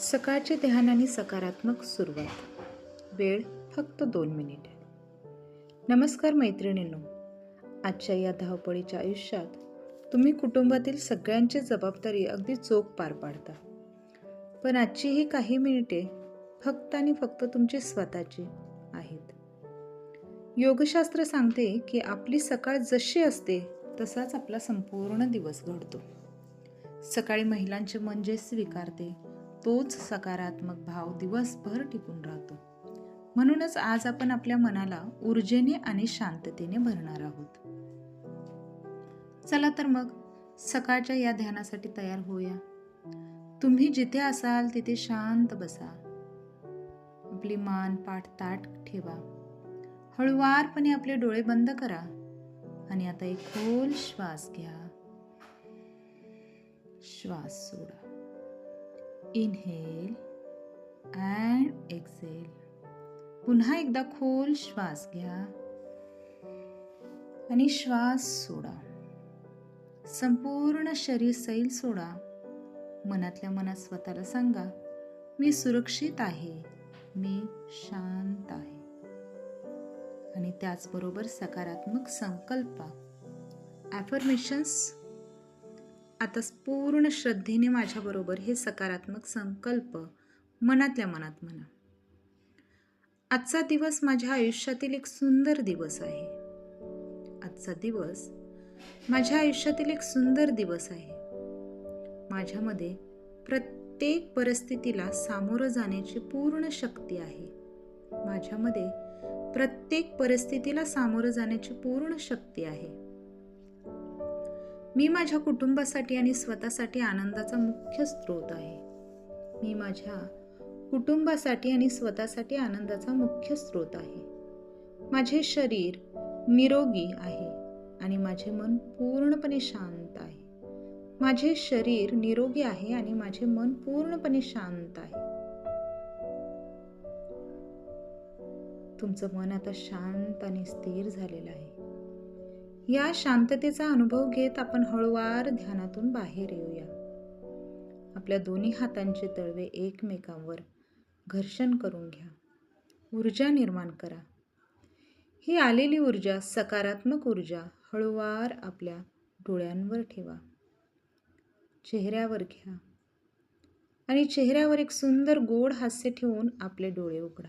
सकाळचे ध्यान आणि सकारात्मक सुरुवात. वेळ फक्त 2 मिनिटे. नमस्कार मैत्रिणींनो, आजच्या या धावपळीच्या आयुष्यात तुम्ही कुटुंबातील सगळ्यांची जबाबदारी अगदी चोख पार पाडता. पण आजची ही काही मिनिटे फक्त आणि फक्त तुमची स्वतःची आहेत. योगशास्त्र सांगते की आपली सकाळ जशी असते तसाच आपला संपूर्ण दिवस घडतो. सकाळी महिलांचे मन जे स्वीकारते तोच सकारात्मक भाव दिवसभर टिकून राहतो. म्हणूनच आज आपण आपल्या मनाला ऊर्जेने आणि शांततेने भरणार आहोत. चला तर मग सकाळच्या या ध्यानासाठी तयार होऊया. तुम्ही जिथे असाल तिथे शांत बसा. आपली मान पाठ ताठ ठेवा. हळुवारपणे आपले डोळे बंद करा आणि आता एक खोल श्वास घ्या. श्वास सोडा. Inhale and Excel. पुन्हा एकदा खोल श्वास घ्या आणि श्वास सोडा. संपूर्ण शरीर सैल सोडा. मनातल्या मनात स्वतःला सांगा, मी सुरक्षित आहे, मी शांत आहे. आणि त्याचबरोबर सकारात्मक संकल्प, ॲफर्मेशन्स. आता पूर्ण श्रद्धेने माझ्याबरोबर हे सकारात्मक संकल्प मनातल्या मनात म्हणा. आजचा दिवस माझ्या आयुष्यातील एक सुंदर दिवस आहे. आजचा दिवस माझ्या आयुष्यातील एक सुंदर दिवस आहे. माझ्यामध्ये प्रत्येक परिस्थितीला सामोरं जाण्याची पूर्ण शक्ती आहे. माझ्यामध्ये प्रत्येक परिस्थितीला सामोरं जाण्याची पूर्ण शक्ती आहे. मी माझ्या कुटुंबासाठी आणि स्वतःसाठी आनंदाचा मुख्य स्रोत आहे. मी माझ्या कुटुंबासाठी आणि स्वतःसाठी आनंदाचा मुख्य स्रोत आहे. माझे शरीर निरोगी आहे आणि माझे मन पूर्णपणे शांत आहे. माझे शरीर निरोगी आहे आणि माझे मन पूर्णपणे शांत आहे. तुमचं मन आता शांत आणि स्थिर झालेलं आहे. या शांततेचा अनुभव घेत आपण हळूवार ध्यानातून बाहेर येऊया. आपल्या दोन्ही हातांचे तळवे एकमेकांवर घर्षण करून घ्या. ऊर्जा निर्माण करा. ही आलेली ऊर्जा, सकारात्मक ऊर्जा हळूवार आपल्या डोळ्यांवर ठेवा. चेहऱ्यावर घ्या आणि चेहऱ्यावर एक सुंदर गोड हास्य ठेवून आपले डोळे उघडा.